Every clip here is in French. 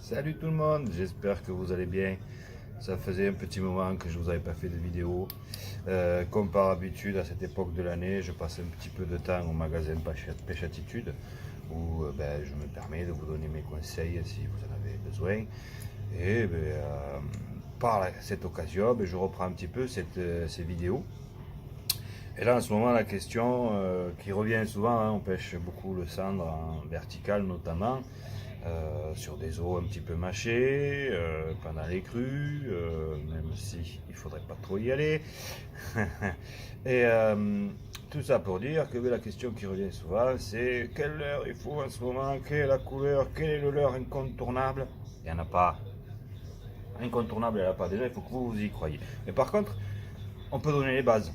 Salut tout le monde, j'espère que vous allez bien. Ça faisait un petit moment que je vous avais pas fait de vidéo. Comme par habitude, à cette époque de l'année, je passe un petit peu de temps au magasin Pêche Attitude où je me permets de vous donner mes conseils si vous en avez besoin. Et par cette occasion, je reprends un petit peu ces vidéos. Et là, en ce moment, la question qui revient souvent, hein, on pêche beaucoup le cendre en vertical notamment, sur des eaux un petit peu mâchées, pendant les crues, même si il faudrait pas trop y aller. Et tout ça pour dire que la question qui revient souvent, c'est quelle leurre il faut en ce moment, quelle est la couleur, quel est le leurre incontournable. Il n'y en a pas. Incontournable, il n'y en a pas. Déjà, il faut que vous y croyez. Mais par contre, on peut donner les bases.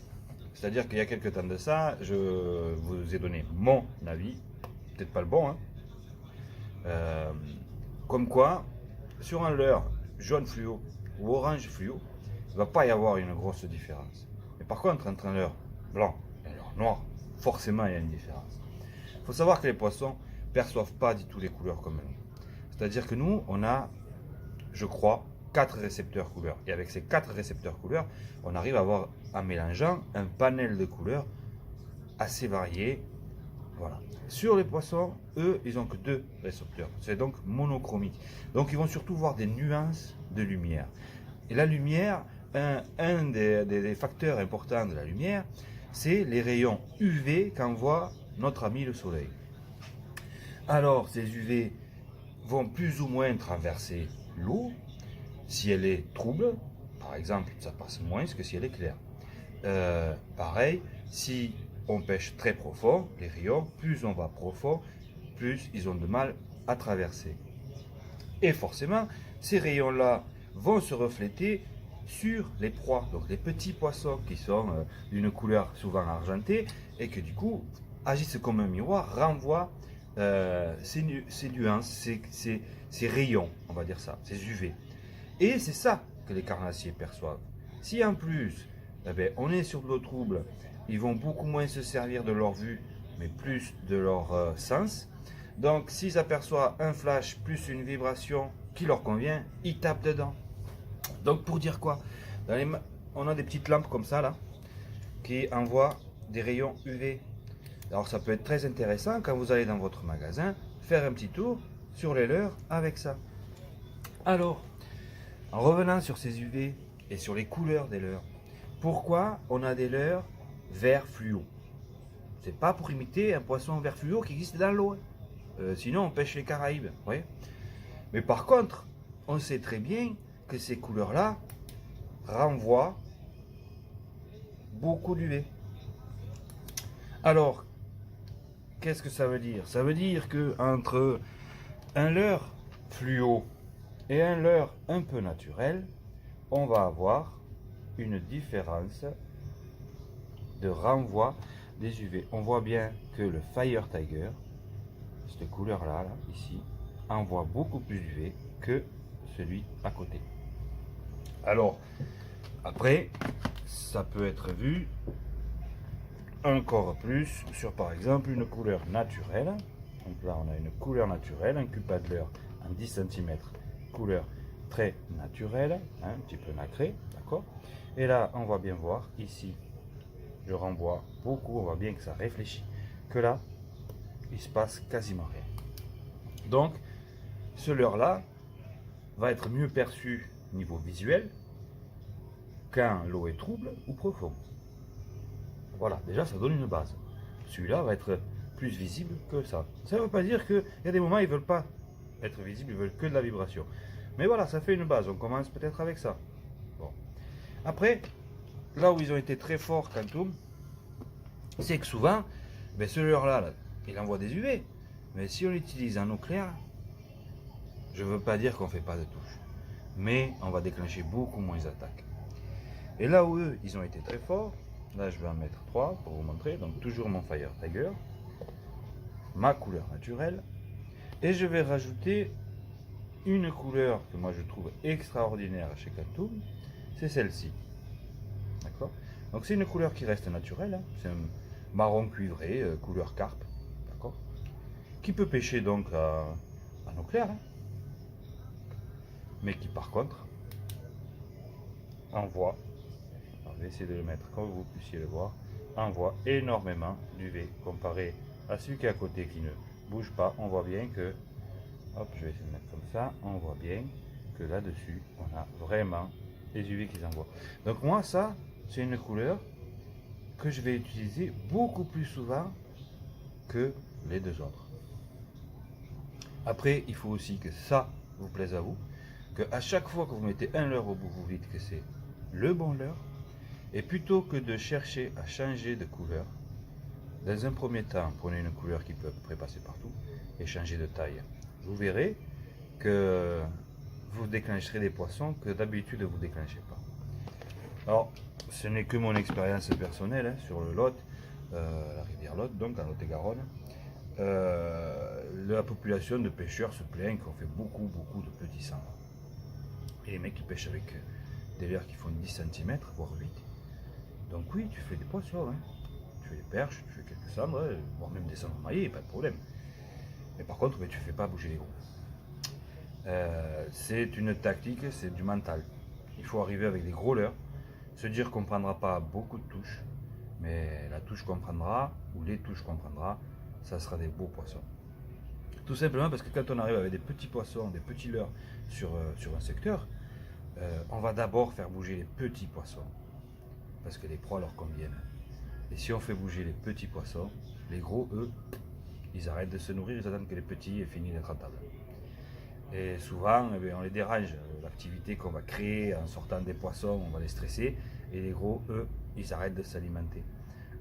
C'est-à-dire qu'il y a quelques temps de ça, je vous ai donné mon avis, peut-être pas le bon, hein. Euh, Comme quoi, sur un leurre jaune fluo ou orange fluo, il ne va pas y avoir une grosse différence. Mais par contre, entre un leurre blanc et un leurre noir, forcément il y a une différence. Il faut savoir que les poissons ne perçoivent pas du tout les couleurs comme nous. C'est-à-dire que nous, on a, je crois, 4 récepteurs couleurs. Et avec ces 4 récepteurs couleurs, on arrive à avoir, en mélangeant, un panel de couleurs assez varié. Voilà. Sur les poissons, eux, ils n'ont que 2 récepteurs. C'est donc monochromique. Donc ils vont surtout voir des nuances de lumière. Et la lumière, un des facteurs importants de la lumière, c'est les rayons UV qu'envoie notre ami le soleil. Alors ces UV vont plus ou moins traverser l'eau. Si elle est trouble, par exemple, ça passe moins que si elle est claire. Pareil, si on pêche très profond, les rayons, plus on va profond, plus ils ont de mal à traverser. Et forcément, ces rayons-là vont se refléter sur les proies, donc les petits poissons qui sont d'une couleur souvent argentée et que du coup agissent comme un miroir, renvoient ces nuances, ces rayons, on va dire ça, ces UV. Et c'est ça que les carnassiers perçoivent. Si en plus, on est sur de l'eau trouble, ils vont beaucoup moins se servir de leur vue, mais plus de leur sens. Donc, s'ils aperçoivent un flash plus une vibration qui leur convient, ils tapent dedans. Donc, pour dire quoi, on a des petites lampes comme ça, là, qui envoient des rayons UV. Alors, ça peut être très intéressant quand vous allez dans votre magasin, faire un petit tour sur les leurres avec ça. Alors, en revenant sur ces UV et sur les couleurs des leurres, pourquoi on a des leurres vert fluo? C'est pas pour imiter un poisson vert fluo qui existe dans l'eau. Sinon, on pêche les Caraïbes. Ouais. Mais par contre, on sait très bien que ces couleurs-là renvoient beaucoup d'UV. Alors, qu'est-ce que ça veut dire? Ça veut dire que entre un leurre fluo et un leurre un peu naturel, on va avoir une différence de renvoi des UV. On voit bien que le Fire Tiger, cette couleur-là, là, ici, envoie beaucoup plus d'UV que celui à côté. Alors, après, ça peut être vu encore plus sur, par exemple, une couleur naturelle. Donc là, on a une couleur naturelle, un cupadler en 10 cm, couleur très naturelle, hein, un petit peu nacrée, d'accord. Et là, on va bien voir, ici, je renvoie beaucoup, on voit bien que ça réfléchit, que là, il se passe quasiment rien. Donc, ce leurre-là va être mieux perçu niveau visuel quand l'eau est trouble ou profonde. Voilà, déjà, ça donne une base. Celui-là va être plus visible que ça. Ça ne veut pas dire qu'il y a des moments où ils ne veulent pas être visibles, ils veulent que de la vibration. Mais voilà, ça fait une base. On commence peut-être avec ça. Bon. Après, là où ils ont été très forts, Quantum, c'est que souvent, ce leurre-là, là, il envoie des UV. Mais si on l'utilise en eau claire, je ne veux pas dire qu'on ne fait pas de touche. Mais on va déclencher beaucoup moins d'attaques. Et là où eux, ils ont été très forts, là je vais en mettre 3 pour vous montrer. Donc toujours mon Fire Tiger, ma couleur naturelle. Et je vais rajouter une couleur que moi je trouve extraordinaire chez Quantum, c'est celle-ci. D'accord? Donc c'est une couleur qui reste naturelle, hein. C'est un marron cuivré, couleur carpe, d'accord? Qui peut pêcher donc en eau claire, hein. mais qui par contre envoie, je vais essayer de le mettre comme vous puissiez le voir, envoie énormément d'UV comparé à celui qui est à côté qui ne bouge pas. On voit bien que, hop, je vais essayer de mettre comme ça, on voit bien que là-dessus, on a vraiment les UV qui envoient. Donc moi, ça, c'est une couleur que je vais utiliser beaucoup plus souvent que les deux autres. Après, il faut aussi que ça vous plaise à vous, que à chaque fois que vous mettez un leurre au bout, vous dites que c'est le bon leurre, et plutôt que de chercher à changer de couleur, dans un premier temps, prenez une couleur qui peut à peu près passer partout et changer de taille. Vous verrez que vous déclencherez des poissons que d'habitude vous ne déclenchez pas. Alors, ce n'est que mon expérience personnelle hein, sur le Lot, la rivière Lot, donc en Lot-et-Garonne. La population de pêcheurs se plaint qu'on fait beaucoup de petits cendres. Et les mecs qui pêchent avec des leurres qui font 10 cm, voire 8. Donc oui, tu fais des poissons, hein. Tu fais des perches, tu fais quelques cendres, voire même des cendres maillées, pas de problème. Mais par contre, tu ne fais pas bouger les gros. C'est une tactique, c'est du mental. Il faut arriver avec des gros leurres, se dire qu'on ne prendra pas beaucoup de touches, mais la touche qu'on prendra, ou les touches qu'on prendra, ça sera des beaux poissons. Tout simplement parce que quand on arrive avec des petits poissons, des petits leurres sur un secteur, on va d'abord faire bouger les petits poissons, parce que les proies leur conviennent. Et si on fait bouger les petits poissons, les gros, eux, ils arrêtent de se nourrir, ils attendent que les petits aient fini d'être à table. Et souvent, on les dérange. L'activité qu'on va créer en sortant des poissons, on va les stresser. Et les gros, eux, ils arrêtent de s'alimenter.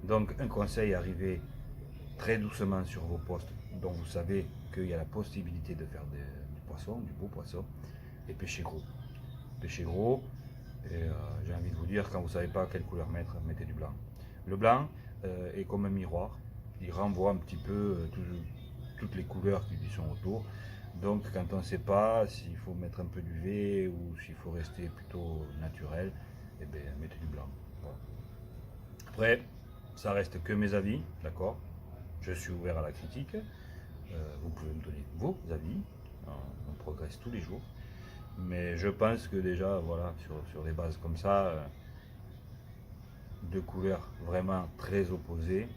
Donc, un conseil, arrivez très doucement sur vos postes, dont vous savez qu'il y a la possibilité de faire du poisson, du beau poisson, et pêchez gros. Pêchez gros, et j'ai envie de vous dire, quand vous ne savez pas quelle couleur mettre, mettez du blanc. Le blanc est comme un miroir, il renvoie un petit peu toutes les couleurs qui lui sont autour. Donc quand on ne sait pas s'il faut mettre un peu d'UV ou s'il faut rester plutôt naturel, eh bien, mettez du blanc. Voilà. Après, ça reste que mes avis, d'accord? Je suis ouvert à la critique. Vous pouvez me donner vos avis. On progresse tous les jours. Mais je pense que déjà, voilà, sur des bases comme ça, deux couleurs vraiment très opposées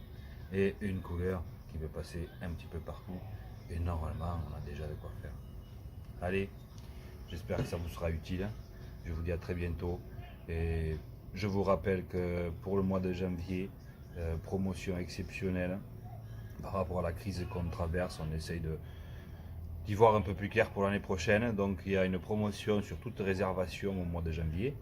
et une couleur qui peut passer un petit peu partout. Et normalement, on a déjà de quoi faire. Allez, j'espère que ça vous sera utile. Je vous dis à très bientôt. Et je vous rappelle que pour le mois de janvier, promotion exceptionnelle. Par rapport à la crise qu'on traverse, on essaye d'y voir un peu plus clair pour l'année prochaine. Donc il y a une promotion sur toute réservation au mois de janvier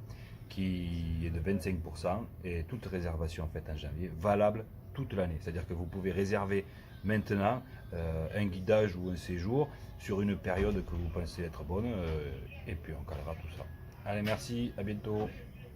qui est de 25% et toute réservation faite en janvier valable toute l'année. C'est-à-dire que vous pouvez réserver maintenant un guidage ou un séjour sur une période que vous pensez être bonne et puis on calera tout ça. Allez, merci, à bientôt.